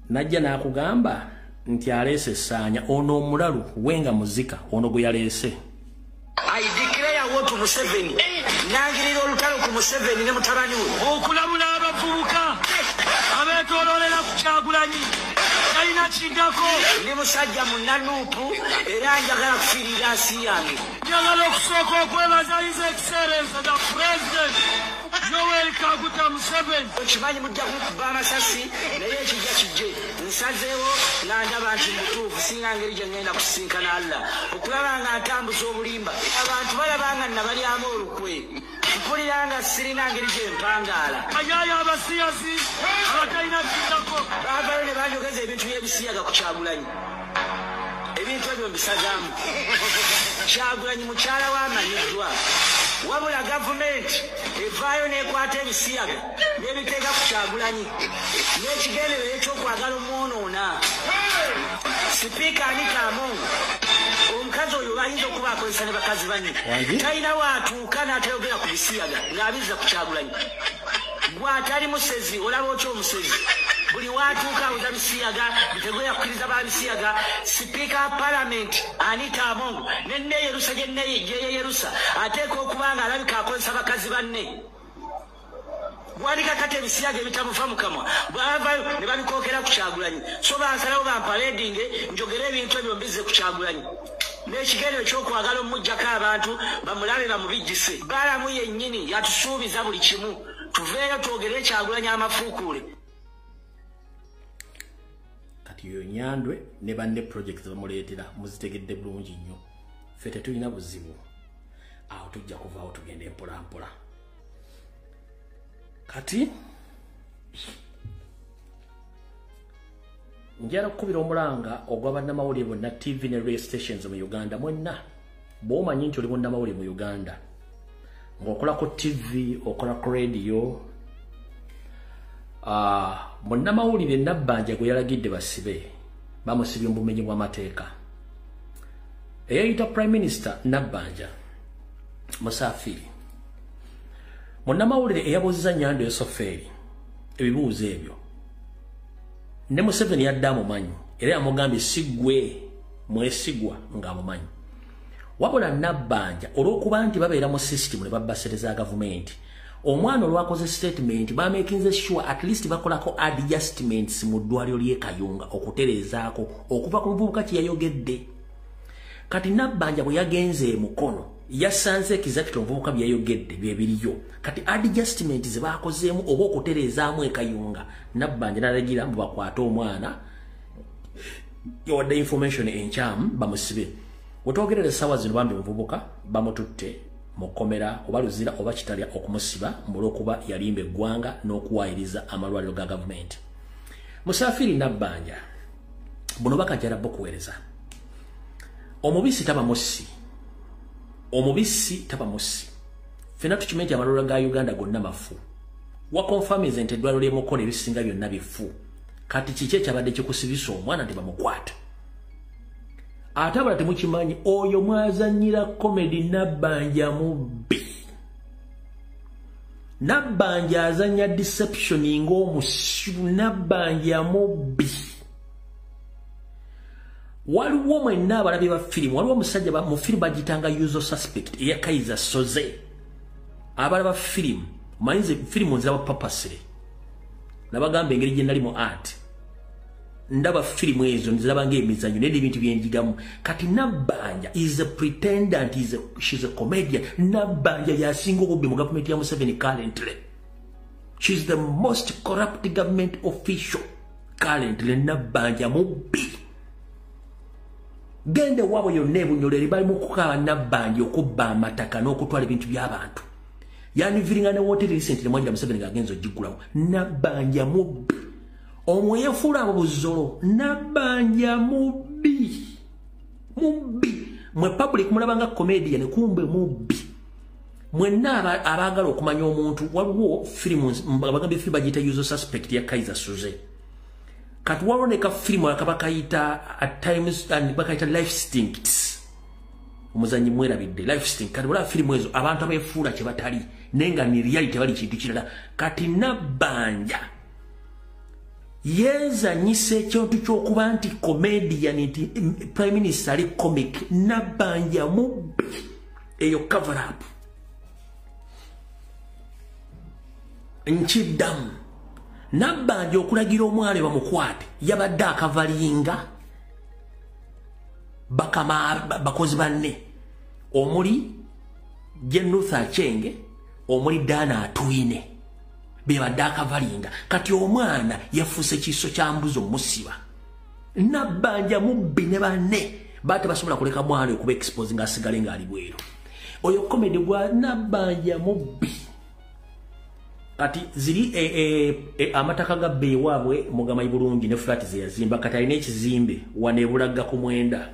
najja nakugamba nti alese essanya ono omulalu wenga muzika ono gwe yalese. I declare war to Museveni. Nangirira olutalo ku Museveni ne mutabani we. Okulamula abavubuka abetololera ku Kyagulanyi. Kalina kidako. Ndi musajja munnanuupu era njagala kufiirira nsi yange. Njagala okusooka okwebaza His Excellency the President Yoweri Kaguta Museveni. Okimanyi mujja kukuba amasasi naye ekijja kijje. Nsazeewo nga ndaba nti mutuufu singa ngeri gye ngenda kusisinkana Allah. Okulaba nga ntambuza obulimba. Abantu balabanga nabalyamu olukwe. Mpulira nga sirina ngeri gye mpangaala. Ayaya abasiyazi abatalina kidako. Baavayo ne banjogeza ebintu by'ebisiyaga ku Kyagulanyi. Ebintu ebyo mbisagamu. Kyagulanyi mukyala w'amanyiddwa. Wabula gavumenti evaayo n'ekwata ebisiyaga n'ebiteeka ku Kyagulanyi n'ekigendererwa ekyokwagala omwonoona. Sipiika Anita Among omukazi oyo bayinza okuba akozesa ne bakazi banne talina waatuuka n'atayogera ku bisiyaga ng'abizza ku Kyagulanyi. Gw'atali musezi olaba otya omusezi? Buli waatuuka awuza bisiyaga bitegera kukkiriza ba bisiyaga. Sipiika wa Palamenti Anita Among ne Yerusa gye Yerusa ateeka okuba nga alabika akozesa bakazi banne. Gwalika kati ebisiyaga ebitamufa mu kamwa bavayo ne babikookera ku Kyagulanyi. So bansalawo bampaledinge njogere ebintu ebyo mbize ku Kyagulanyi. N'ekigere ekyokwagala omujjako abantu bamulabe bamubijjise. Balamu yennyini yatusuubiza buli kimu. Tuveeyo twogere Kyagulanyi amafuukuule. Kati yo Nyandwe ne banne projects bamuleetera muzitegedde bulungi nnyo. Ffe tetulina buzibu. Awo tujja kuvaawo tugende mpola mpola. Kati njala kukubira omulanga ogwa bannamawulire bonna TV ne radio stations mu Uganda mwenna. Bw'omanyi nti oli munnamawulire mu Uganda ng'okola ku TV okola ku radio. Munnamawulire Nabbanja gwe yalagidde basibe bamusibye mu bumenyi bw'amateeka. Eyayita Prime Minister Nabbanja Musafiri munnamawulire eyabuzza Nyando Esoferi ebibuuzo ebyo ne Museveni yadde amumanyi era yamugambye siggwe mwesigwa ng'amumanyi. Wabula Nabbanja olw'okuba nti babeera mu system ne babbasereza gavumenti, omwana olwakoze statement bamekinze sure at least bakolako adjustments mu ddwaliro ly'e Kayunga okutereezaako okuva ku muvubuka kye yayogedde. Kati Nabbanja bwe yagenze mukono yasanze ekizakito omuvubuka bye yayogedde bye biriyo. Kati adjustment ze baakozeemu oba okutereezaamu e Kayunga, Nabbanja n'alagira mbu bakwate omwana yawadde information enkyamu bamusibe. Wetwogerera essaawa zino bambi omuvubuka bamututte mu kkomera oba luzira oba kitalya okumusiba olw'okuba yalimba eggwanga n'okuwaayiriza amalwaliro ga gavumenti. Musafiri Nabbanja buno bakajjala bukuweereza. Omubisi taba mussi. Omubisi taba mussi. Ffenna tukimanyi nti amalwaliro ga Uganda gonna mafu. Wakonfamize nti eddwaliro ly'e Mukono ebisinga byonna bifu. Kati kiki ekyabadde kikusibisa omwana nti bamukwata? Ate abala temukimanyi oyo mwazannyira comedy Nabbanja mubbi. Nabbanja azannya deception ng'omusiru. Nabbanja mubbi. Waliwo mwenna abalabi ba firimu, waliwo omusajja mu firimu bagitanga usual suspect eya Kaiza Soze. Abalaba firimu manyize firimu nzaba papasire nabagamba engeri gye nali mu art ndaba firimu ezo nzaba ng'emizanyo n'ebintu byenjigamu. Kati Nabbanja is a pretendant, she's a comedian. Nabbanja yasinga obubbi mu gavumenti ya Museveni currently. She's the most corrupt government official currently. Nabbanja mubbi. Gende wabo yonna ebunyolere bali mu kukaaba Nabbanja okubba amataka n'okutwala ebintu by'abantu. Yaniviringa ne woteri recently mwajja Museveni ng'agenza ogiggulawo. Nabbanja mubbi. Omwefuula mu buzolo. Nabbanja mubbi. Mubbi. Mwe public mulabanga comedian kumbe mubbi. Mwenna abaagala okumanya omuntu waliwo firimu bagambye firimu bagiyita usual suspect ya Kaiza Soze. Kati waloneka firimu akabakayita at times and bakayita life stinks. Omuzanyi mwerabidde life stink. Kati wala firimu ezo abantu abefuula kye batali nenga ni reality bali kintu kirala. Kati Nabbanja yezanyisa ekintu ky'okuba nti comedian nti prime minister ali comic. Nabbanja mubbi eyo cover up. Nkiddamu Nabbanja okulagira omwale bamukwate yabadde akavalinga bakozi banne omuli Jenutha Achenge omuli Dana Atwine bebadde akavalinga. Kati omwana yafuuse kiso kya mbuzi omusiba. Nabbanja mubbi ne banne bate basobola kuleka mwana okuba expose nga asigale ng'ali bweru. Oyo comedy gwa Nabbanja mubbi. Kati ziri amataka ga beewabwe mugamayi bulungi ne flat ze yazimba kati alina ekizimbe wanebulaga ku mwenda.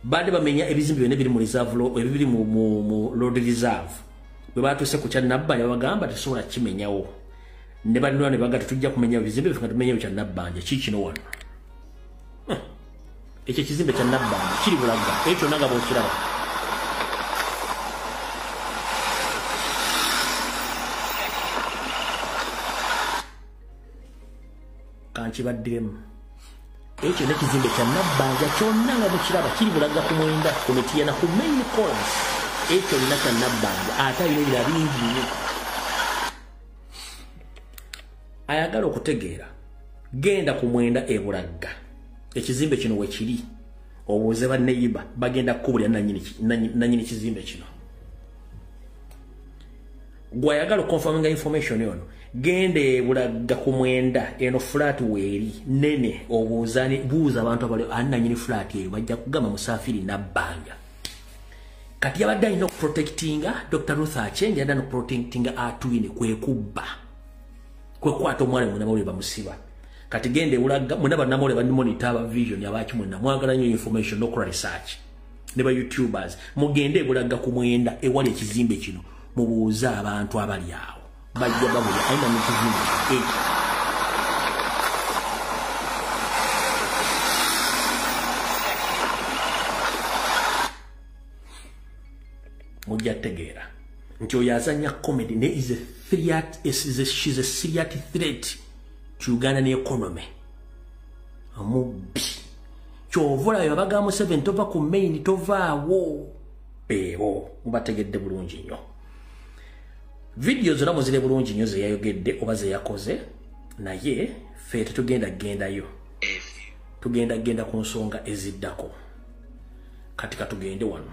Bade bamenya ebizimbe byonna biri mu reserve law ebiri mu road reserve. Bwe batuse ku kya Nabbanja bagamba tesobola kimenyawo. Ne bantu ne bagata tujja kumenya ebizimbe bifika tumenya kya Nabbanja kikino wano. Ekyo kizimbe kya Nabbanja kiri bulaga ekyo nanga bw'okiraba. Kankibaddemu ekyo nekizimbe kya Nabbanja kyonna nga bwekiraba kiri bulaga ku mwenda komitiana ku main course ekyo lina kya Nabbanja ate alina ebirala bingi nnyo. Ayagala okutegeera genda ku mwenda ebulaga ekizimbe kino we kiri obuuze banneyiba bagenda kukubulira nanyini kizimbe kino. Gwayagala confirming information yono genda ebulaga ku mwenda eno flat weeri nene obuuzani buuza abantu abali ananyini flat eyo bajja kugamba Musafiri Nabbanja. Kati yabadde alina okuprotectinga Dr. Ruth Achenge yadde okuprotectinga Atwine kwekubba kwekwata omwana munamawulire bamusiba. Kati genda ebulaga munabannamawulire banimonita aba vision yabaki munna mwagala nnyo information n'okola research ne ba YouTubers mugende ebulaga ku mwenda ewali ekizimbe kino mubuuze abantu abali awo bajja babuli aina n'ekizimbe ekyo. Mujja tegeera nti oyo azanya comedy ne is a threat she's a serious threat to Uganda economy. Amubbi kyovula yo bagamba 7 tova ku main tovaawo beebo mubategedde bulungi nnyo. Videos zonna muzire bulungi nnyo ze yayogedde oba ze yakoze naye ffe tetugendayo tugenda ku nsonga eziddako. Kati katugende wano.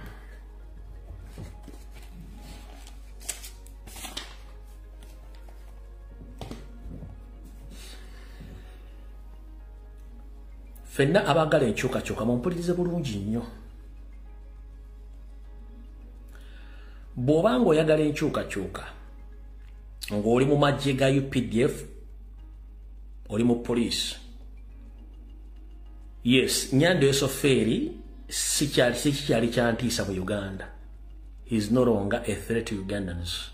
Fenna abagala enkyukakyuka mumpulirize bulungi nnyo. Bw'oba ng'oyagala enkyukakyuka ng'oli mu magye ga UPDF oli mu police. Yes, Nyando Esoferi sikyali kyantiisa mu Uganda. He is no longer a threat to Ugandans.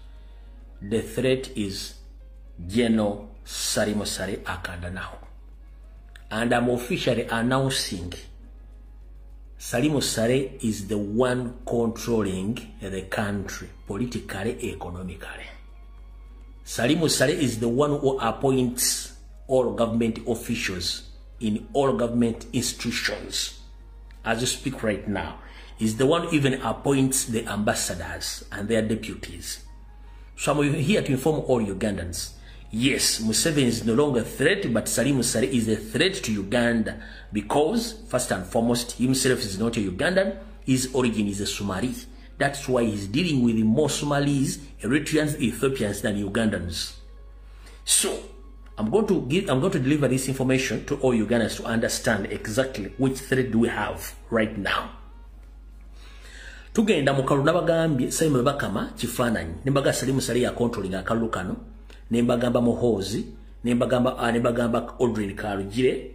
The threat is General Salim Sale Akanda now. And I'm officially announcing Salim Sale is the one controlling the country politically, economically. Salim Sale is the one who appoints all government officials in all government institutions. As you speak right now, is the one who even appoints the ambassadors and their deputies. So I'm here to inform all Ugandans. Yes, Museveni is no longer a threat, but Salim Sale is a threat to Uganda because, first and foremost, himself is not a Ugandan. His origin is a Somali. That's why he's dealing with more Somalis, Eritreans, Ethiopians than Ugandans. So, I'm going to deliver this information to all Ugandans to understand exactly which threat do we have right now. Tugenda mu kalulu nabagambye Simon Bakama kifaananyi nembaga Salim Sale ya controlling akalulu kano. Nembagamba Muhoozi, nembagamba Aldrin Karugire,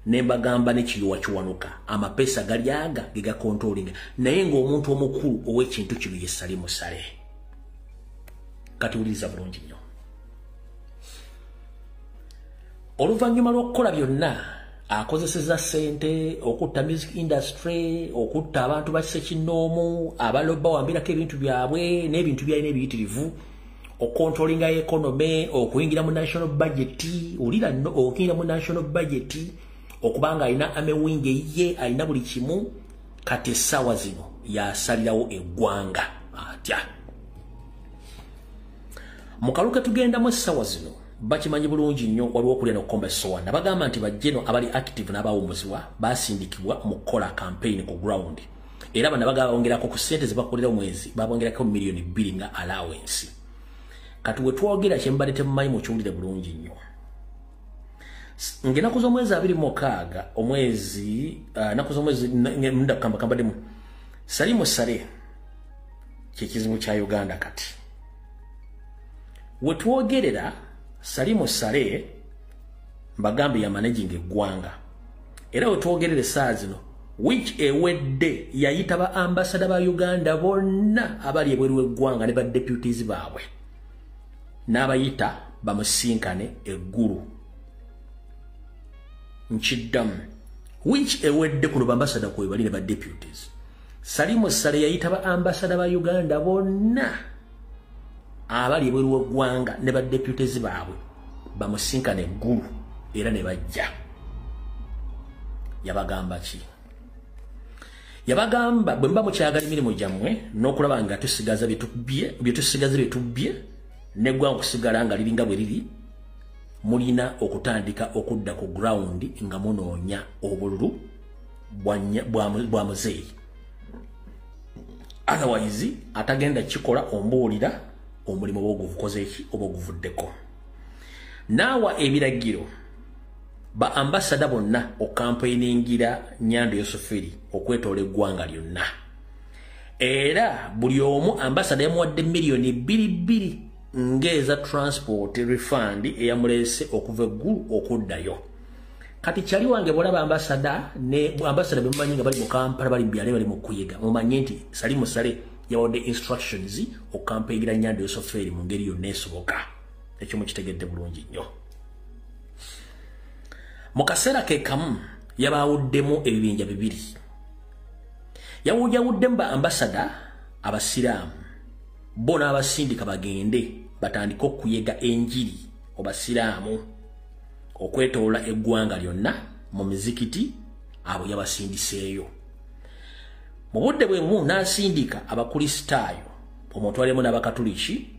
nembagamba ne Kiruwa Kiwanuka. Amapesa gali aga giga controlling. Naye ng'omuntu omukulu ow'ekintu kino ye Salim Sale. Katuwuliriza bulungi nnyo. Oluvannyuma lw'okukola byonna akozeseza ssente okutta music industry okutta abantu ba Ssekinnoomu abaloba wambirako ebintu byabwe n'ebintu byalina ebiyitirivu controlling economy okuyingira mu national budget ulira no okuyingira mu national budget okubanga alina amewinge ye alina buli kimu kati sawa zino yasalirawo eggwanga atya mukaluka tugenda mu sawa zino bakimanyi bulungi nnyo waliwo okulya n'okukomba essowaani bagamba nti bajjeno abali active n'abawummuzibwa basindikibwa mu kukola campaign ku ground era bana bagaba bongerako ku ssente ze bakolera omwezi babongerako milioni 2 nga allowance kati we twogera kyembadde temumanyi mukiwulire bulungi nnyo ngena kuzo mwezi 26 omwezi nakuzo mwezi munda kambademu Salimu Sale kyekizibu kya Uganda kati we twogerera Salimu Sale mbagambi ya managing eggwanga era we twogerere saa zino which ewedde yayita ba ambassador ba Uganda bonna abali ebweru eggwanga ne ba deputies baabwe n'abayita bamusinkane eggulu nchiddamu which ewedde kuno ba ambassador kwe bali ne ba deputies Salimu Sale yayita ba ambassador ba Uganda bonna abali ebweru eggwanga ne ba deputies baabwe bamusinkane eggulu era ne bajja yabagamba ki yabagamba bwe mba mukyagala emirimu gyammwe n'okulaba nga tusigaza byetubbye neggwanga okusigala nga liringa bwe liri mulina okutandika okudda ku ground nga munoonya obululu bwa muzeeyi otherwise atagenda kikola ombuulira omulimu bw'oguvukoze eki oba oguvuddeko naawa ebiragiro ba ambassador bonna okampainingira Nyando Yoseferi okwetoola eggwanga lyonna era buli omu ambassador yamuwadde milioni 2 ngeza transport refund eyamulese okuva eggulu okuddayo kati kyali wange bwolaba ambassador bemumanyi nga bali mu Kampala bali mbyale bali mu kuyiga mumanye nti Salimu Sale yawadde instructions okampainingira Nyando Yoseferi mu ngeri yonna esoboka ekyo mukitegedde bulungi nnyo Mukasera ke kamu yabawuddemu ebibinja bibiri yawuddemu ba ambassador abasiraamu bona abasindika bagende batandika okuyega enjiri obasiraamu okwetoola eggwanga lyonna mu mizikiti abo yabasindiseeyo mu budde bwe bumu n'asindika abakristaayo omutwalemu n'abakatuliki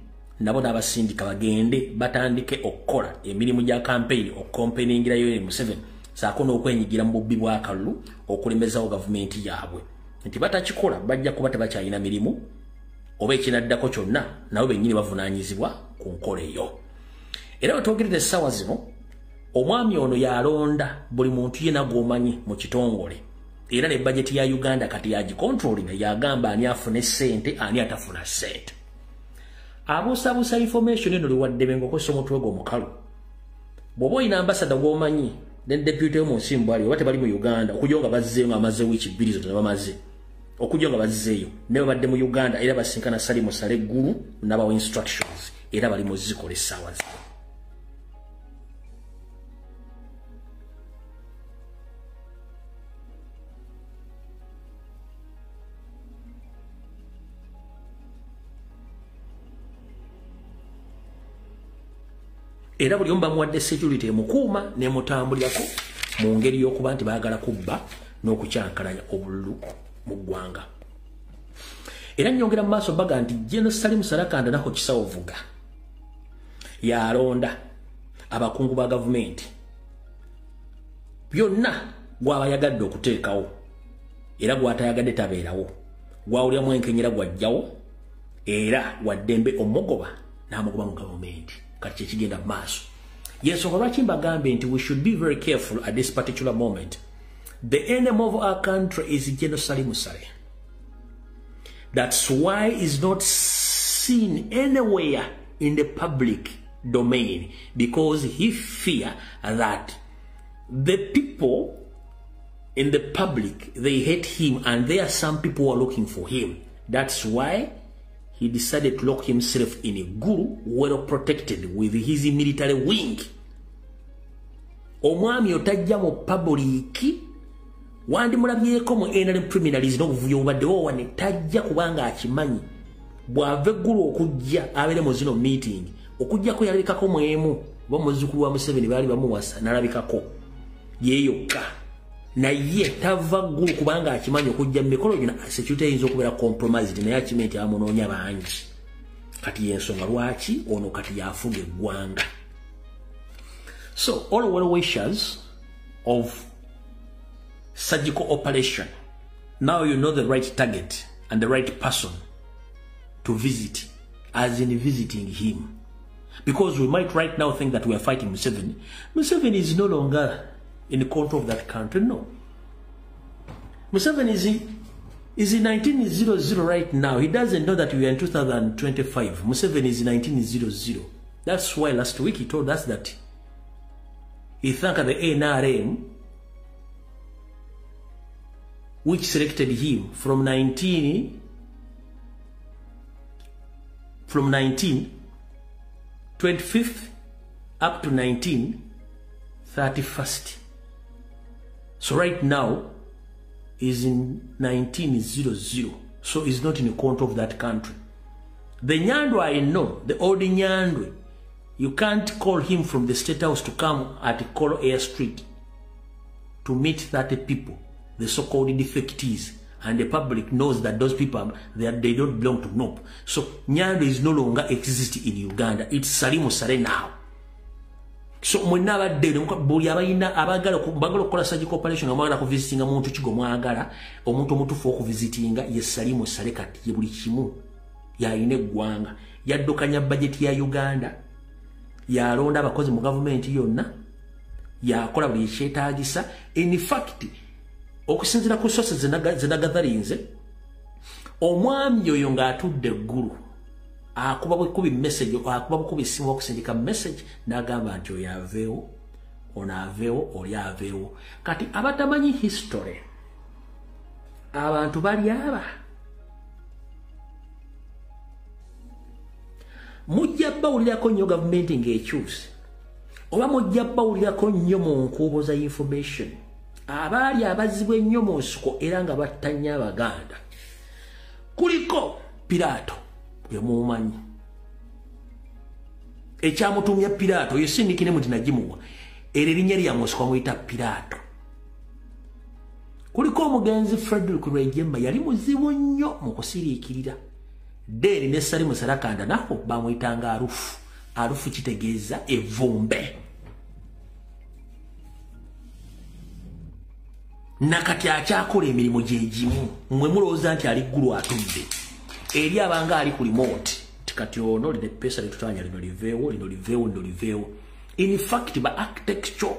nabo n'abasindika bagende batandike okukola emirimu gya campaign okukompainingira Yoweri Museveni saako n'okwenyigira mu bubbi bwa kalulu okulemezawo gavumenti yaabwe nti batakikola bajja kuba tebakyalina mirimu oba ekinaddako kyonna nabo bennyini bavunaanyizibwa ku nkola eyo era wetwogerera essaawa zino omwami ono yalonda buli muntu yenna gw'omanyi mu kitongole era ne bajeti ya Uganda kati yagikontrolinga yagamba ani afune ssente ani atafuna ssente abuusabuusa information eno liwaddebe ng'okozesa omutwe gw'omukalu bw'oba oyina ambassador gw'omanyi ne deputy mu nsimbu ali oba tebali mu Uganda okujja nga bazzeeyo nga amaze wiiki 2 zonna bamaze okujja nga bazzeeyo ne babadde mu Uganda era basinkana Salimu Sale eggulu n'abawa instructions era bali mu zikola essaawa zino era buli omba muwadde security emukuuma n'emutambulirako mu ngeri y'okuba nti baagala kubba n'okukyankalanya obululu mu ggwanga era nnyongera mu maaso baga nti General Salimu Sale akandanako kisawo vuga yalonda abakungu ba gavumenti byonna gw'aba yagadde okuteekawo era gw'atayagadde tabeerawo gw'awuliramu enkenyera gw'ajjawo era waddembe omugoba n'amugoba mu gavumenti kati kyekigenda mu maaso yensonga lwaki mbagambe nti we should be very careful at this particular moment. The enemy of our country is General Salimu Sale. That's why he's not seen anywhere in the public domain, because he fear that the people in the public, they hate him, and there are some people who are looking for him. That's why he decided to lock himself in a guru, well protected with his military wing. Omwami otajja mu public wandi mulabyeko mu NRM criminals n'obuvuyo obadde wowane tajja kubanga akimanyi bw'ava eggulu okujja abeere mu zino meeting okujjako yalabikako mwemu oba muzzukulu wa Museveni baali bamuwasa n'alabikako yeeyokka naye tava ggulu kubanga akimanyi okujja mu mikolo gino security eyinza okubeera compromised naye akimanyi nti amunoonya bangi kati yensonga lwaki ono kati yafuga eggwanga. So all well wishers of surgical operation, now you know the right target and the right person to visit, as in visiting him. Because we might right now think that we are fighting Museveni. Museveni is no longer in control of that country, no. Museveni is in 1900 right now. He doesn't know that we are in 2025. Museveni is in 1900. That's why last week he told us that he thanked the NRM which selected him from 1925th up to 1931st. So right now is in 1900. So he's not in control of that country. The Nyandwe I know, the old Nyandwe, you can't call him from the State House to come at Kolo Air Street to meet 30 people, the so-called defectees, and the public knows that those people, they don't belong to NOP. So Nyandwe is no longer existing in Uganda. It's Salimu Sare now. So mwenaba dede buli abayina abagala okukola surgical operation amagala ku visitinga muntu kigo mwagala omuntu omutufu okuvisitinga ye Salimu Sare kati ye buli kimu yayine eggwanga yaddukanya budget ya Uganda yalonda abakozi mu government yonna yakola buli kyetaagisa. In fact okusinzira ku sources zenagazalinze omwami oyo ng'atudde eggulu akuba bwekubi message akuba bukubi simu okusindika message n'agamba nti oyo aveewo ono aveewo oli aveewo. Kati abatamanyi history abantu bali aba mujja bawulirako nnyo gavumenti ng'ekyuse oba mujja bawulirako nnyo mu nkuubo za information abaali abazibwa ennyo mu nsiko era nga battanya Abaganda kuliko Pilato yemumanyi ekyamutumya Pilato yesindikine muti nagimuwa era erinnya lya musiko amuyita Pilato. Kuliko omugenzi Frederick Rwejemba yali muzibu nnyo mu kusiriikirira Deri ne Salimu Sarakanda nako bamuyitanga arufu. Arufu kitegeeza evumbe. Nakati akyakola emirimu gyegimu mmwe mulowooza nti ali ggulu atudde eri abanga ali ku remote tikati ono lide pesa litutanya lino liveewo lino liveewo lino liveewo. In fact ba architecture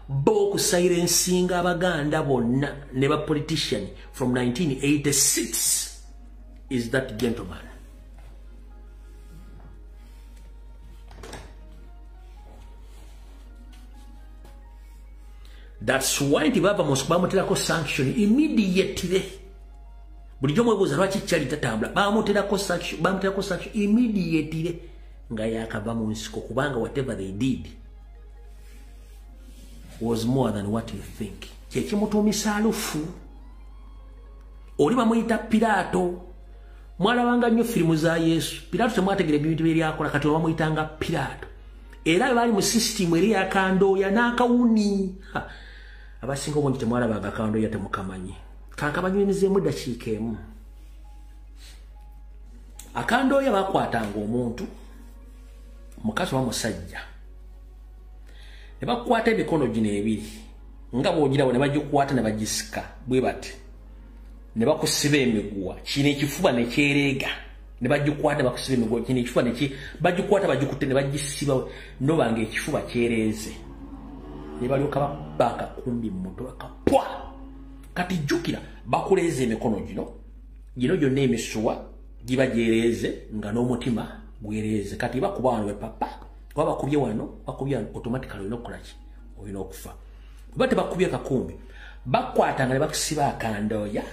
bo kusilencinga Abaganda bonna ne ba politician from 1986 is that gentleman. That's why the Baba must bamuterako sanction immediately. Bulijjo mwebuuza lwaki kyali tatambula bamuterako sanction immediately nga yakava mu nsiko kubanga whatever they did was more than what you think. Kyekimutuumisa alufu. Oli bamuyita Pilato. Mwalabanga nnyo firimu za Yesu. Pilato temwategera ebintu bye byakola kati bamuyitanga Pilato. Era bali mu system eri yakandooya n'akawuni. Abasinga obungi temwalabaga akandooya temukamanyi. Kankabanyumizeemu eddakiika emu. Akandooya bakwatanga omuntu mukazi wa musajja ne bakwata emikono gino ebiri nga bwogirawo ne bagikwata ne bagisika bwe bati ne bakusiba emiguwa kino ekifuba ne kyereega ne bagikwata bakusiba emiguwa kino ekifuba ne bagikwata bagikutte ne bagisiba nobanga ekifuba kyereeze ne balyoka baka kumbi mmoto bakapwa. Kati jjukira bakuleeza emikono gino gyonna emisuwa giba gyereeze nga n'omutima gwereeze. Kati bakuba wano papa oba bakubye wano automatically olina okukolaki olina okufa. Oba tebakubye kakumbi bakwatanga ne bakusiba akandooya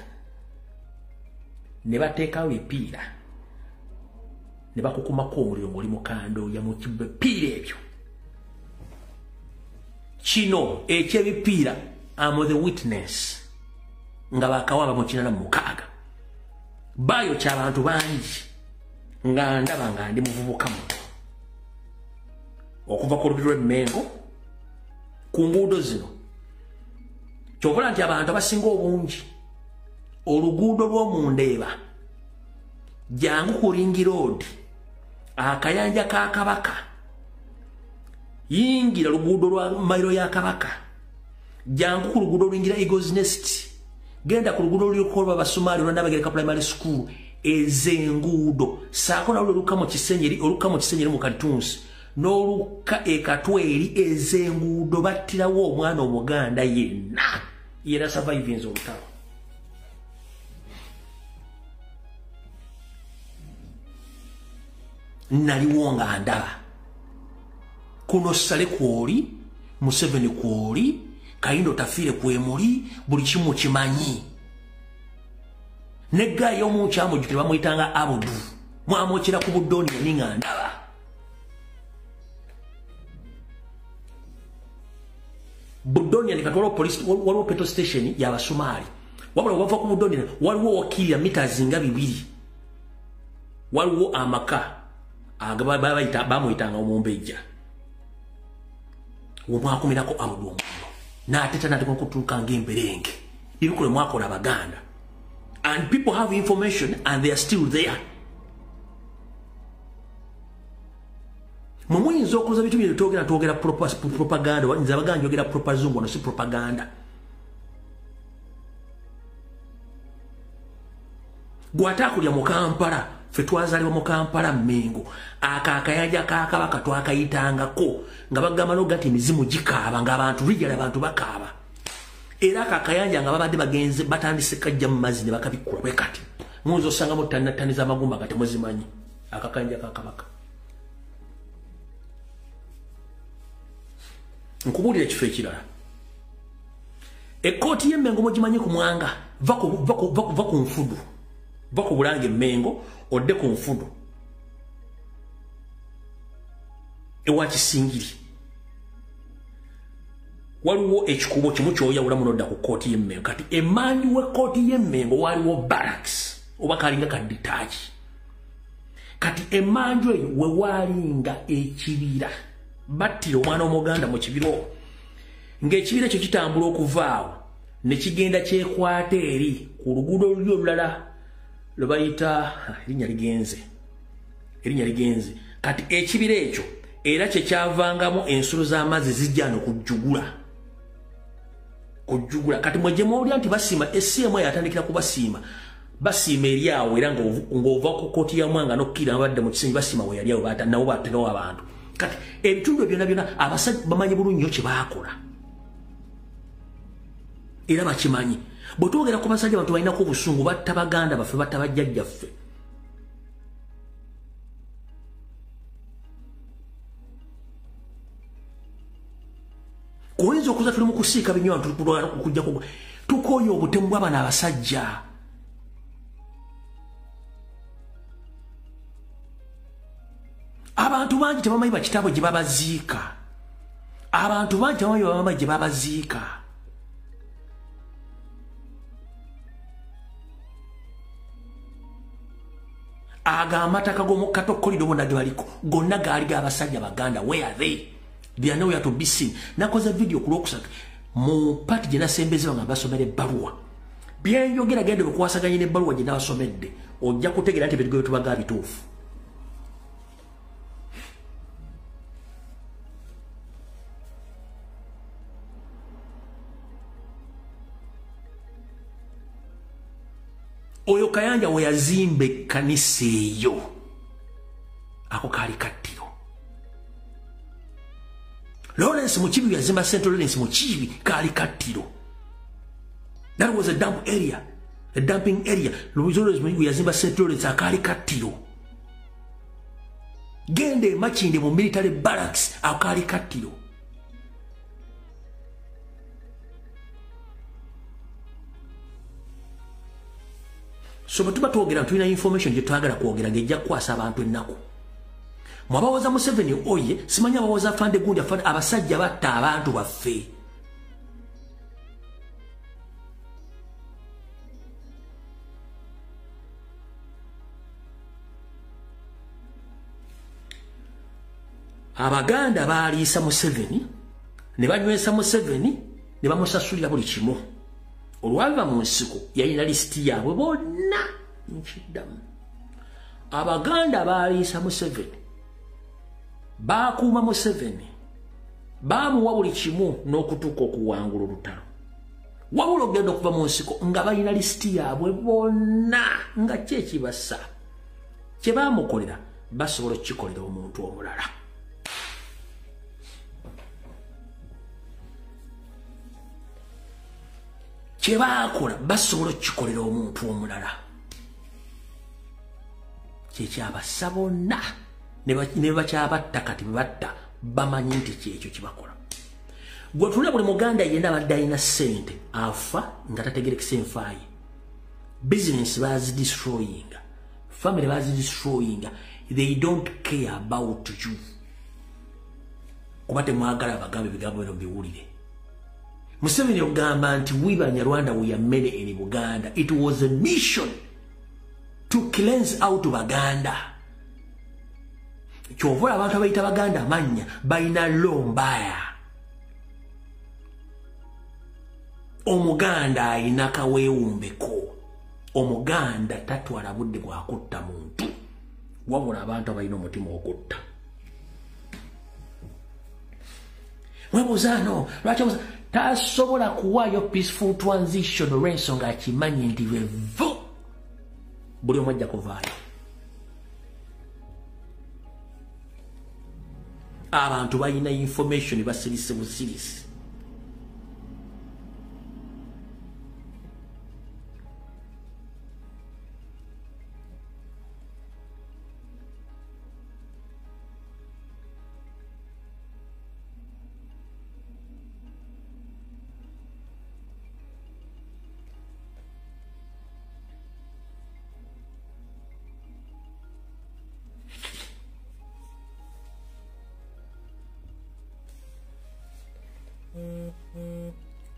ne bateekawo epiira ne bakukumako omuliro ng'oli mu kandooya mu bipiira ebyo. Kino ekyebipiira am the witness nga bakawaba mu 86 bayo ky'abantu bangi nga ndaba nga ndi muvubuka muto okuva ku lubiri lw'Emmengo ku nguudo zino kyokola nti abantu abasinga obungi oluguudo lw'omundeeba jangu ku Ring Road akayanja ka Kabaka yingira luguudo lwa Mayiro ya Kabaka jangu ku luguudo lwingira Eagles Nest genda ku luguudo lw'okolwa Basumali lwa Nabagereka Primary School ezenguudo saako na oluka mu Kisenyeri mu Kalitunsi n'oluka Ekatweri ezenguudo battirawo omwana Omuganda yenna yera surviving olutalo naliwo nga ndaba kuno Sale kwoli Museveni kwoli Kayindo Tafire kwemuli buli kimu kimanyi negga y'omukyamu jukira bamuyitanga Abudu mwamukira ku Budoni nga ndaba Budoni alikatwala police waliwo petrol station ya Basumali wabula wava ku Budoni waliwo wakili meters nga 2 waliwo amaka agaba bamuyitanga Omumbejja womwakumirako Abudu omundo n'ateta nati kutuuka ng'emberenge ebikole mwakola Abaganda and people have information and they are still there. Mumuyinza okuza bitu bye twogera propaganda nze Abaganda yogera propazungu no si propaganda. Gwatakulya mu Kampala fe twazaliwa mu Kampala Mmengo akakayanja ka Kabaka twakayitangako nga bagamba no gati mizimu gikaaba nga abantu lijala abantu bakaaba era akakayanja nga babadde bagenze batandise kajja mu mazzi ne bakabikula bwe kati muzo sanga mu taniza amagumba kati muzimanyi akakayanja ka Kabaka. Nkubulira ekifo ekirala ekkooti y'Emmengo mugimanyi ku Mwanga va ku Nfudu va ku Bulange Mmengo odde ku Nfudu ewa Kisingiri waliwo ekikubo kimu kyoyawula munodda ku kkooti y'Emmengo kati emanyi w'ekkooti y'Emmengo waliwo barracks oba kalinga kaditaaki kati emanju eyo we walinga ekibira battira omwana Omuganda mu kibiro ng'ekibira ekyo kitambula okuvaawo ne kigenda kyekwata eri ku luguudo luli olulala lwe bayita erinnya ligenze kati ekibira ekyo era kye kyavangamu ensolo z'amazzi zijja n'okujjugula kati mwe gye mwolya nti basiima essiemu yatandikira kubasiima basiima eri awo era ng'ova ku kkooti ya Mwanga n'okkira abadde mu kisenyi basiima we yali awo nabo batenawo abantu kati ebitundu byonna abasajja bamanyi bulungi nnyo kye baakola era bakimanyi bwe twogera ku basajja abantu balinako obusungu batta Baganda baffe batta bajjajjaffe kuyinza okuza tuli mu kusiika binywa kujja tukooye obutemu bw'abana abasajja abantu bangi tebamanyi bakitaabwe gye babaziika abantu bangi tebamanyi bamama gye babaziika aga amataka g'omukato kolido bonna ge baliko gonna gaali g'abasajja Baganda where are they? They are nowhere to be seen. Nakoze video ku Lwokusatu mu pati gye nasembezebwa nga basomera ebbaluwa byenjogera gende bukwasaganye n'ebbaluwa gye nabasomedde ojja kutegeera nti ebigambo tubaga bituufu. Oyo Kayanja we yazimba ekkanisa eyo ako kaali kattiro. Lawrence Mukibi yazimba St. Lawrence Mukibi kaali kattiro. That was a dump area, a dumping area. Lawrence Mukibi yazimba St. Lawrence akaali kattiro. Gende Makinde mu military barracks akaali kattiro. So batuba twogera tulina information gye twagala kwogera ng'ejja kukwasa abantu ennaku. Mwabawoza Museveni oye simanyi abawoza Fande Gundi afande abasajja batta abantu baffe. Abaganda baaliisa Museveni ne banywesa Museveni ne bamusasulira buli kimu. Olwava mu nsiko yalina lisiti yaabwe bonna nkiddamu. Abaganda baaliisa Museveni, baakuuma Museveni, baamuwa buli kimu n'okutuuka okuwangula olutalo. Wabula ogenda okuva mu nsiko nga balina lisiti yaabwe bonna nga kyekibassa. Kye baamukolera basobola okukikolera omuntu omulala. Kye baakola basobola okukikolera omuntu omulala. Kyekyabassa bonna ne bakyabatta kati batta bamanyi nti kyekyo kibakola. Gwe tuna buli Muganda yenna abadde alina ssente afa nga tategerekese enfaaye. Business bazidestroying, family bazidestroying. They don't care about you. Kuba temwagala abagambe ebigambo bino biwulire. Museveni ogamba nti we Banyarwanda we are many in Buganda. It was a mission to cleanse out Baganda. Kyovola abantu abayita Baganda amanya balina lombaya. Omuganda alina kaweewumbeko. Omuganda tatwala budde bwakutta muntu. Wabula abantu abalina omutima okutta. Mwebuzano, lwaki tasobola kuwaayo peaceful transition olw'ensonga akimanyi nti vevu buli omu ajja kuvaayo. Abantu balina information basirise busirisi.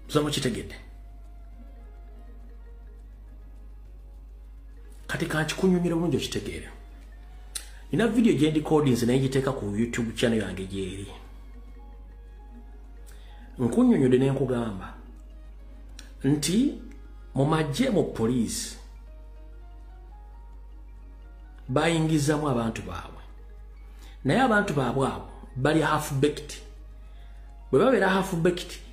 Zamo kitegedde. Kati kanchikunyumira bulungi okitegeera. Nina video gye recordings naye giteeka ku YouTube channel yange gyeri. Nkunyunyude ne nkugamba nti mu magye mu police bayingizamu abantu baabwe. Naye abantu baabwe abo bali half-baked. Bwe babeera half-baked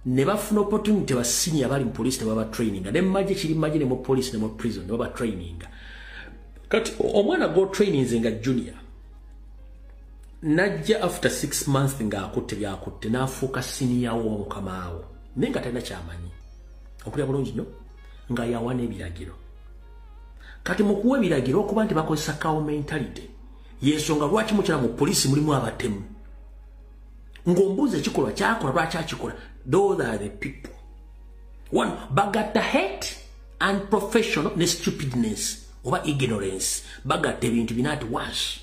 ne bafuna opportunity ba senior bali mu police ne baba training. Ne magye kiri magye ne mu police ne mu prison ne baba training. Kati omwana go trainings nga junior najja after 6 months nga akutte byakutte n'afuuka senior wo mukamaawo nenga talina kyamanyi okulya bulungi nnyo nga yawana ebiragiro. Kati mu kuwa ebiragiro okuba nti bakozesa cow mentality yensonga lwaki mukyala mu police mulimu abatemu ng'ombuuza ekikolwa kyakola lwaki akikola. Those are the people. One, bagatta hate and professional ne stupidness oba ignorance. Bagatta ebintu bina at once.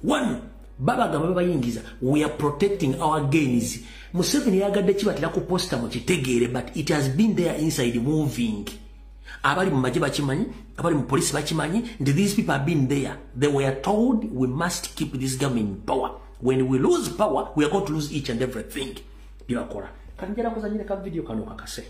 One, babagamba babayingiza we are protecting our gains. Museveni yagadde kibatira ku poster mu kitegeere but it has been there inside moving. Abali mu magye bakimanyi, abali mu police bakimanyi, and these people have been there. They were told we must keep this government in power. When we lose power, we are going to lose each and everything. Bibakola. Kanjira kuzanyira ka video kano kakase.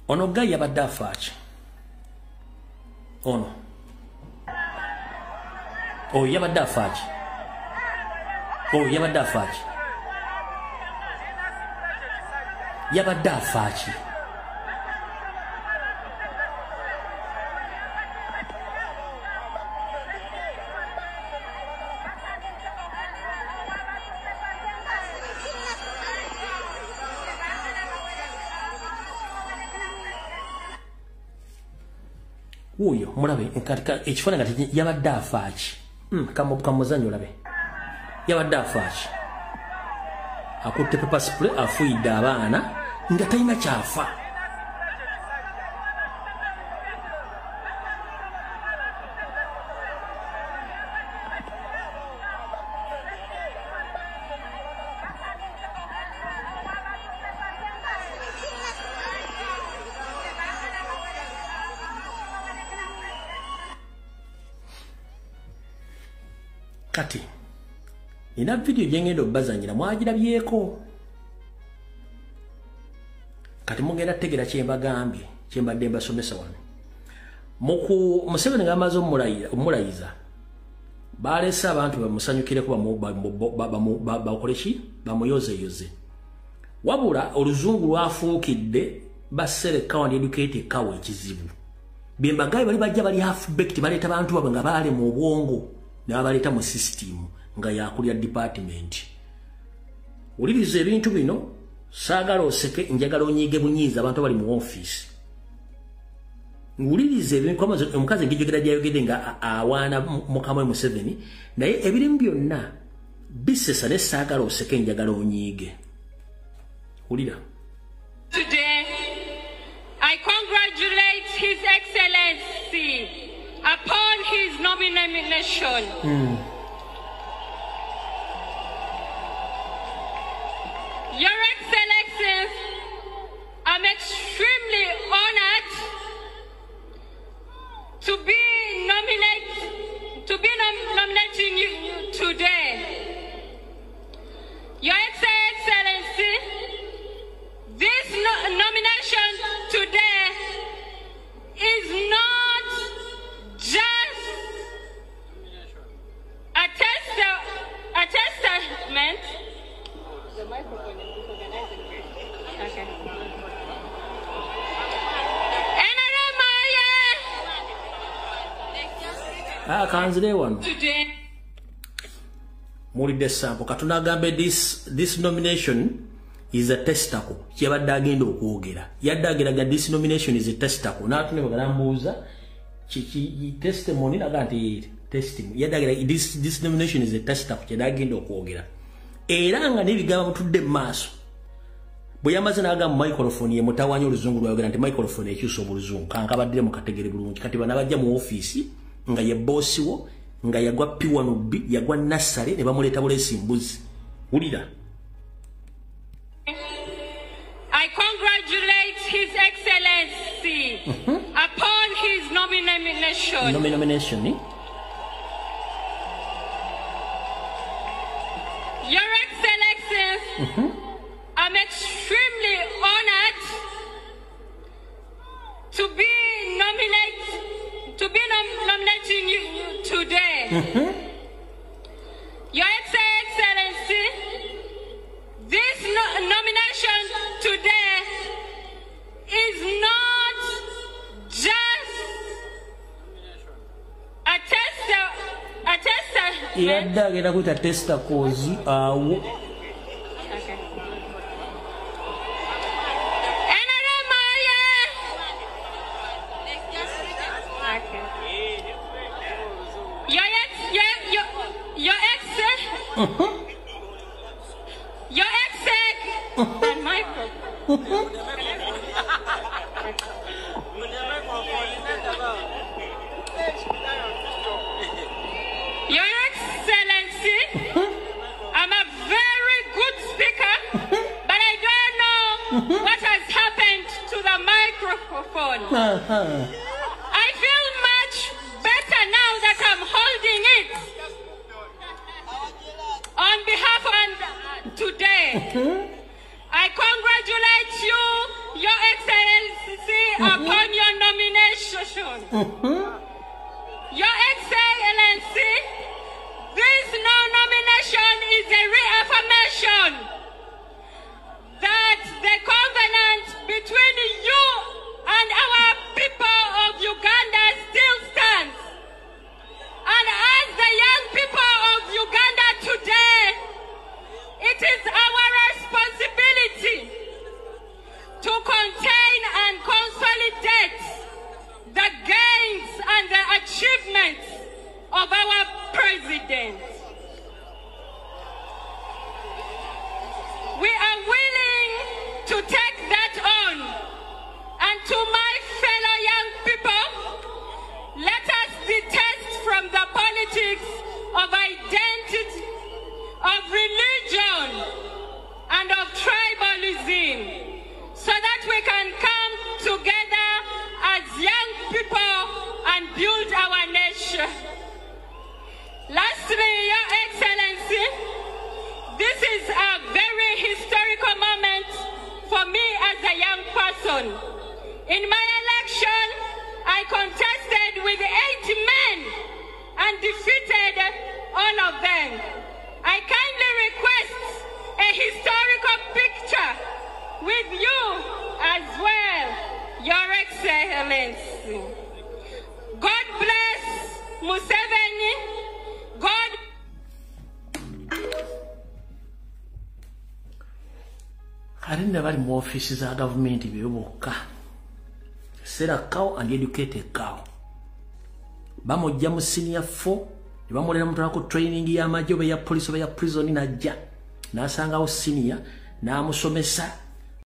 Ono guy yabadde afaachi. Ono. Oh, yabadde afaachi. Oh, yabadde afaachi. Yabadde afaachi. Uyo mulabe katika ekifaananyi kati yabadde afaachi. Kamuzanyo labe. Yabadde afaachi. Akutte pepper spray afuidde abaana nga talina kyafa. Kati ina video jengendo bazanyira mwagirabyeko. Kati mugenda tegera kyembagambye kyembadde mbasomesa wano. Museveni ngamaze omulayiza balesa abantu bamusanyukire kuba bakoleshi bamuyoze wabula oluzungu lwafuukidde basere county educated kawe ekizibu bembagaye bali bajja bali half baked baleta abantu babo nga bale mu bwongo n'abaleta mu system nga yakulya department ulirize ebintu bino saagala oseke njagala onyiige bunyiiza abantu bali mu office ngulirize ebintu kama omukazi ngijogera jayogede nga awana mukama we Museveni naye ebirimu byonna bisesa ne saagala oseke njagala onyiige ulira. Today I congratulate His Excellency upon his nomination. Your Excellency, I'm extremely honored to be nominating you today. Your Excellency, this nomination today is not just a testament. The microphone is disorganizing. Okay. Kanzire wano. Mulide sample katuna gambe this nomination is a testacle. Kyabadde agenda okwogera. Yadde ageraga this nomination is a testacle. Natune bagalambuza testimony naganti testimony. Yadde ageraga this nomination is a testacle. Kyabadde agenda okwogera. Era nga nebigamba mutudde maaso. Buyamaze naga microphone ye mutawanyo oluzungu lwayogera nti microphone ekyusa obuluzungu kankabadde mu kategere bulungi kati bana bajja mu office nga ye boss wo nga yagwa P1B yagwa Nasale ne bamuleta bulesi mbuzi ulira. I congratulate His Excellency upon his nomination. Nomination. Your Excellency, I'm extremely honored to be nominating you today. Your Excellency, this nomination today is not just a testament. Yadda agenda kuita testa kozi Your Excellency and microphone. Your Excellency, I'm a very good speaker, but I don't know what has happened to the microphone. I feel much better now that I'm holding it. On behalf of today, I congratulate you, Your Excellency, upon your nomination. Your Excellency, this nomination is a reaffirmation that the covenant between you and our people of Uganda still stands. And as the young people of Uganda today, it is our responsibility to contain and consolidate the gains and the achievements of our president. We are willing to take that on President, I kindly request a historical picture with you as well, Your Excellency. God bless Museveni. God I didn't never more offices of government if you sell a cow and educate a cow. Bamo jamu senior 4, bamo le mutako training ya majobe ya police ya prison na ja. Na sanga o senior na musomesa